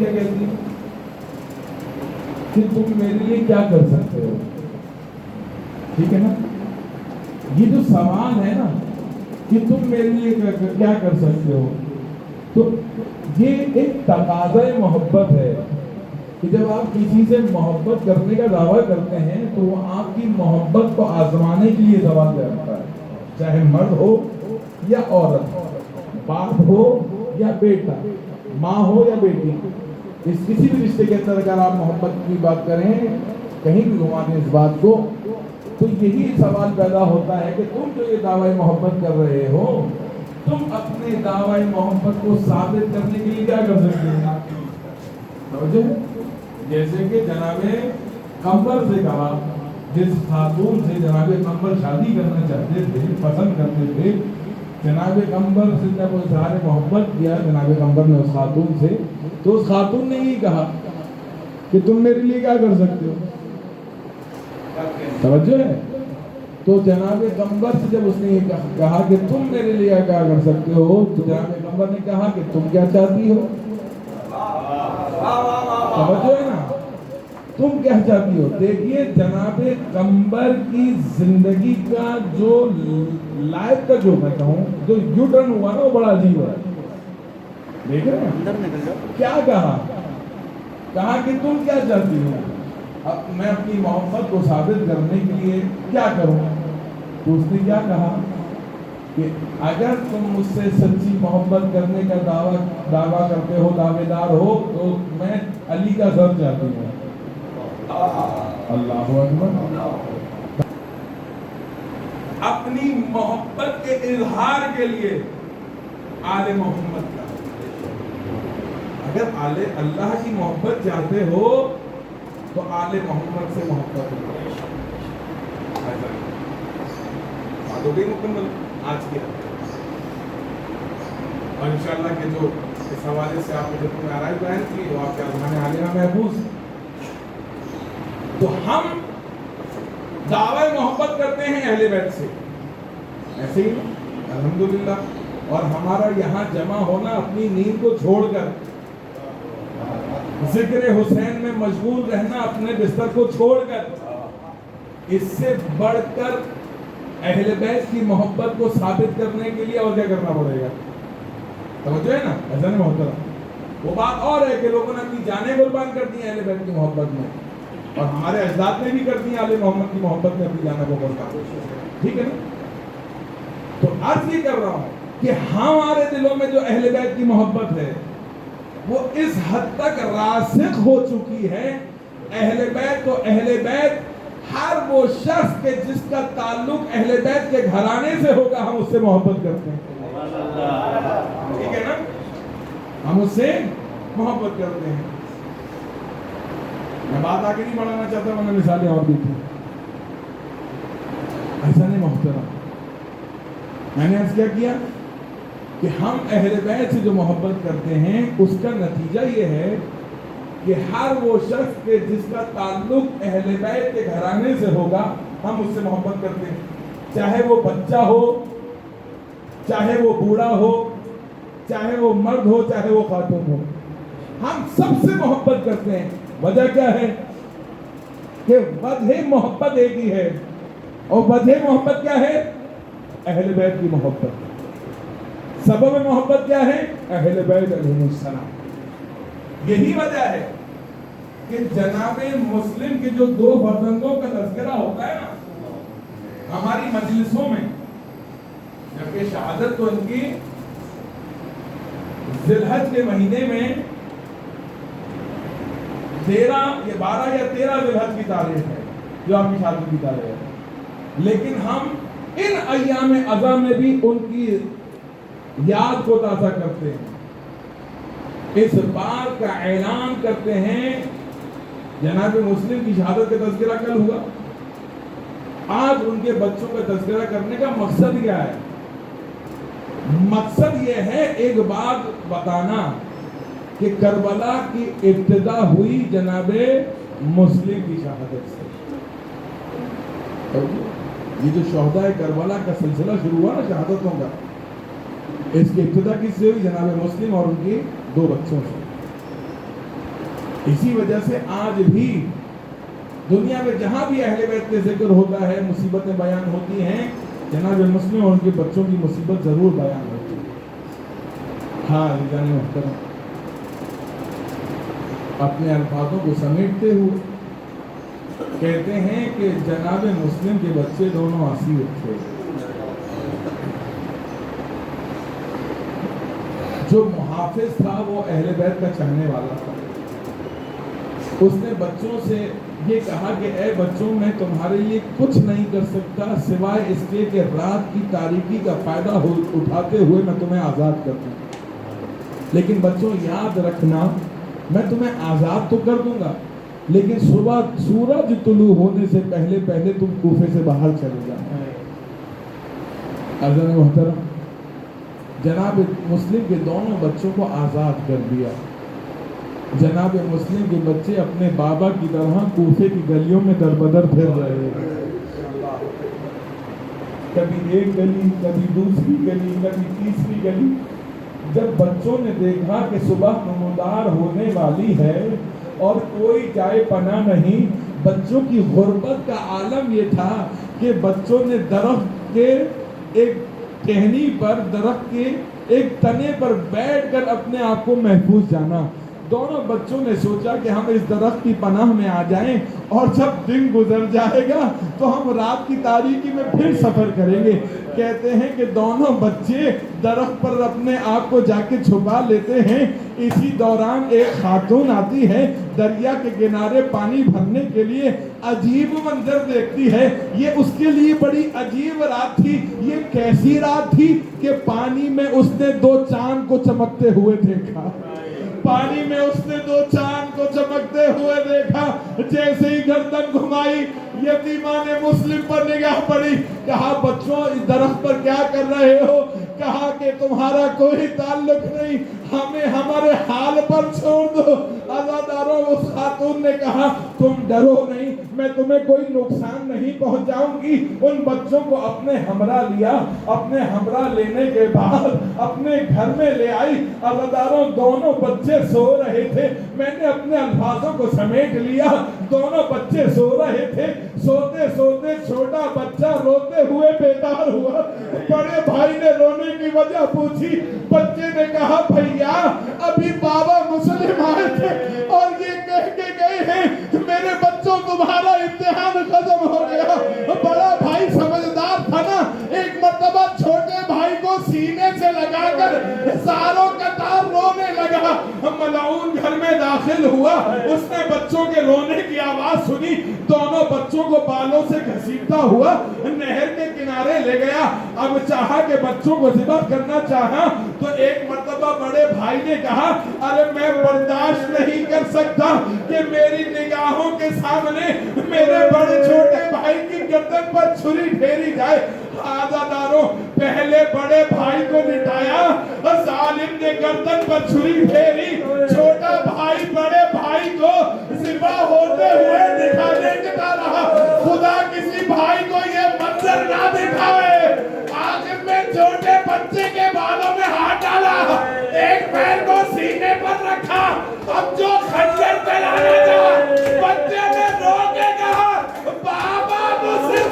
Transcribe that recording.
کیا کہتی ہے کہ تم میرے لیے کیا کر سکتے ہو. ٹھیک ہے نا, یہ جو سوال ہے نا کہ تم میرے لیے کیا کر سکتے ہو, تو یہ ایک تقاضۂ محبت ہے کہ جب آپ کسی سے محبت کرنے کا دعویٰ کرتے ہیں تو وہ آپ کی محبت کو آزمانے کے لیے سوال کرتا ہے, چاہے مرد ہو یا عورت, باپ ہو یا بیٹا, ماں ہو یا بیٹی. اس کسی بھی رشتے کے اندر اگر آپ محبت کی بات کریں, کہیں بھی گھما دیں اس بات کو, تو یہی سوال پیدا ہوتا ہے کہ تم جو یہ دعویٰ محبت کر رہے ہو, تم اپنے دعویٰ محبت کو ثابت کرنے کے لیے کیا کر سکتے ہیں. سمجھے؟ جیسے کہ جناب قمر سے کہا, جس خاتون سے جناب قمر شادی کرنا چاہتے تھے, پسند کرتے تھے, جناب قمر سے جب اظہار محبت کیا جناب قمر نے اس خاتون سے, تو اس خاتون نے یہ کہا کہ تم میرے لیے کیا کر سکتے ہو. توجہ ہے؟ تو جناب قمر سے جب اس نے یہ کہا کہ تم میرے لیے کیا کر سکتے ہو, تو جناب قمر نے کہا کہ تم کیا چاہتی ہو. توجہ ہے نا, تم کیا چاہتی ہو. دیکھیے جناب قمر کی زندگی کا جو لائف کا جو میں کہوں جو یو ٹرن ہوا نا, وہ بڑا عجیب ہے. دیکھ رہے ہیں کیا کہا کہ تم کیا چاہتی ہو. اب میں اپنی محبت کو ثابت کرنے کے لیے کیا کروں. تو اس نے کیا کہا کہ اگر تم مجھ سے سچی محبت کرنے کا دعویٰ کرتے ہو, دعوے دار ہو, تو میں علی کا سر چاہتی ہوں. اللہ اکبر. اپنی محبت کے اظہار کے لیے آل محمد کا. اگر آل اللہ کی محبت چاہتے ہو تو آل محمد سے محبت بات ہو گئی مکمل آج کی. اور انشاءاللہ کہ جو اس حوالے سے آپ نے جو آرائی بیان کی وہ آپ کے اذہان عالیہ محفوظ. تو ہم دعوی محبت کرتے ہیں اہل بیت سے, ایسے ہی الحمدللہ. اور ہمارا یہاں جمع ہونا اپنی نیند کو چھوڑ کر, ذکر حسین میں مشغول رہنا اپنے بستر کو چھوڑ کر, اس سے بڑھ کر اہل بیت کی محبت کو ثابت کرنے کے لیے اور کیا کرنا پڑے گا. توجہ ہے نا, ایسا نہیں محترم. وہ بات اور ہے کہ لوگوں نے اپنی جانیں قربان کر دی اہل بیت کی محبت میں, اور ہمارے اجداد نے بھی کر دی آل محمد کی محبت میں اپنی جانیں قربان. ٹھیک ہے نا. تو عرض یہ کر رہا ہوں کہ ہمارے دلوں میں جو اہل بیت کی محبت ہے وہ اس حد تک راسخ ہو چکی ہے. اہل بیت تو اہل بیت, ہر وہ شخص کے جس کا تعلق اہل بیت کے گھرانے سے ہوگا ہم اس سے محبت کرتے ہیں. ٹھیک ہے نا, ہم اس سے محبت کرتے ہیں. میں بات آگے نہیں بڑھانا چاہتا, میں نے مثالیں اور دی تھی. ایسا نہیں محترم. میں نے عرض کیا کیا کہ ہم اہل بیت سے جو محبت کرتے ہیں اس کا نتیجہ یہ ہے کہ ہر وہ شخص کے جس کا تعلق اہل بیت کے گھرانے سے ہوگا ہم اس سے محبت کرتے ہیں. چاہے وہ بچہ ہو, چاہے وہ بوڑھا ہو, چاہے وہ مرد ہو, چاہے وہ خاتون ہو, ہم سب سے محبت کرتے ہیں. وجہ کیا ہے کہ وجہ محبت ایک ہی ہے, اور وجہ محبت کیا ہے, اہل بیت کی محبت. سبب محبت کیا ہے, اہل بیت علیہ السلام. یہی وجہ ہے کہ جناب مسلم کے جو دو فرزندوں کا تذکرہ ہوتا ہے نا ہماری مجلسوں میں, جبکہ شہادت تو ان کی ذی الحج کے مہینے میں 12 یا 13 ذی الحج کی تاریخ ہے جو آپ کی شادی کی تاریخ ہے, لیکن ہم ان ایام عزا میں بھی ان کی یاد کو تازہ کرتے ہیں, اس بات کا اعلان کرتے ہیں. جناب مسلم کی شہادت کا تذکرہ کل ہوا, آج ان کے بچوں کا تذکرہ کرنے کا مقصد کیا ہے؟ مقصد یہ ہے ایک بات بتانا کہ کربلا کی ابتدا ہوئی جناب مسلم کی شہادت سے. یہ جو شہداء کربلا کا سلسلہ شروع ہوا نا شہادتوں کا, اس کی ابتدا کس سے ہوئی؟ جناب مسلم اور ان کے 2 بچوں سے. اسی وجہ سے آج بھی دنیا میں جہاں بھی اہل بیت کے ذکر ہوتا ہے، مصیبتیں بیان ہوتی ہیں، جناب مسلم اور ان کے بچوں کی مصیبت ضرور بیان ہوتی ہے۔ ہاں جان محترم، اپنے الفاظوں کو سمیٹتے ہوئے کہتے ہیں کہ جناب مسلم کے بچے دونوں اسیر تھے۔ جو محافظ تھا وہ اہل بیت کا چاہنے والا تھا۔ اس نے بچوں سے یہ کہا کہ اے بچوں، میں تمہارے لیے کچھ نہیں کر سکتا سوائے اس کے کہ رات کی تاریکی کا فائدہ اٹھاتے ہوئے میں تمہیں آزاد کر دوں، لیکن بچوں یاد رکھنا میں تمہیں آزاد تو کر دوں گا، لیکن صبح سورج طلوع ہونے سے پہلے پہلے تم کوفے سے باہر چلے جانا۔ عزیزان محترم، جناب مسلم کے دونوں بچوں کو آزاد کر دیا۔ جناب مسلم کے بچے اپنے بابا کی طرح کوفے کی گلیوں میں دربدر پھر رہے ہیں، کبھی ایک گلی، کبھی دوسری گلی، کبھی تیسری گلی۔ جب بچوں نے دیکھا کہ صبح نمودار ہونے والی ہے اور کوئی جائے پناہ نہیں، بچوں کی غربت کا عالم یہ تھا کہ بچوں نے درخت کے ایک ٹہنی پر، درخت کے ایک تنے پر بیٹھ کر اپنے آپ کو محفوظ جانا۔ دونوں بچوں نے سوچا کہ ہم اس درخت کی پناہ میں آ جائیں اور جب دن گزر جائے گا تو ہم رات کی تاریکی میں پھر سفر کریں گے۔ کہتے ہیں کہ دونوں بچے درخت پر اپنے آپ کو جا کے چھپا لیتے ہیں۔ اسی دوران ایک خاتون آتی ہے، دریا کے کنارے پانی بھرنے کے لیے عجیب منظر دیکھتی ہے۔ یہ اس کے لیے بڑی عجیب رات تھی۔ یہ کیسی رات تھی کہ پانی میں اس نے دو چاند کو چمکتے ہوئے دیکھا۔ پانی میں اس نے دو چاند کو چمکتے ہوئے دیکھا۔ جیسے ہی گردن گھمائی، یتیمان مسلم پر نگاہ پڑی، کہا بچوں اس درخت پر کیا کر رہے ہو؟ کہا کہ تمہارا کوئی تعلق نہیں، ہمیں ہمارے حال پر چھوڑ دو۔ عزاداروں، اس خاتون نے کہا تم ڈرو نہیں، میں تمہیں کوئی نقصان نہیں پہنچاؤں گی۔ ان بچوں کو اپنے ہمراہ لیا، اپنے ہمراہ لینے کے بعد اپنے گھر میں لے آئی۔ عزاداروں، دونوں بچے سو رہے تھے، میں نے اپنے الفاظوں کو سمیٹ لیا۔ دونوں بچے سو رہے تھے، سوتے سوتے چھوٹا بچہ روتے ہوئے بیدار ہوا۔ بڑے بھائی نے رونے کی وجہ پوچھی۔ بچے نے کہا بھیا، ابھی بابا مسلم آئے تھے اور یہ کہہ کے گئے ہیں میرے بچوں تمہارا امتحان ختم ہو گیا۔ بڑا بھائی سمجھدار تھا نا، ایک مرتبہ چھوٹے بھائی کو سینے سے لگا کر ساروں قطار رونے لگا۔ ملعون گھر میں داخل ہوا، اس نے بچوں کے رونے کی آواز سنی، دونوں بچوں کو بالوں سے گھسیٹتا ہوا نہر کے کنارے لے گیا۔ اب چاہا کہ بچوں کو ذبح کرنا چاہا تو ایک مرتبہ بڑے بھائی نے کہا ارے میں برداشت نہیں کر سکتا کہ میری نگاہوں کے سامنے میرے بڑے چھوٹے بھائی کی گردن پر چھری پھیری جائے۔ عزاداروں، پہلے بڑے بھائی کو لٹایا، ظالم نے گردن پر چھری پھیری، چھوٹا بھائی بڑے بھائی کو ذبح ہوتے ہوئے دکھانے چلا رہا۔ خدا کسی بھائی کو یہ منظر نہ دکھائے۔ آخر میں چھوٹے بچے کے بالوں میں ہاتھ ڈالا، ایک پیر کو سینے پر رکھا، اب جو خنجر چلانا تھا بچے نے رو کے کہا بابا مسلم۔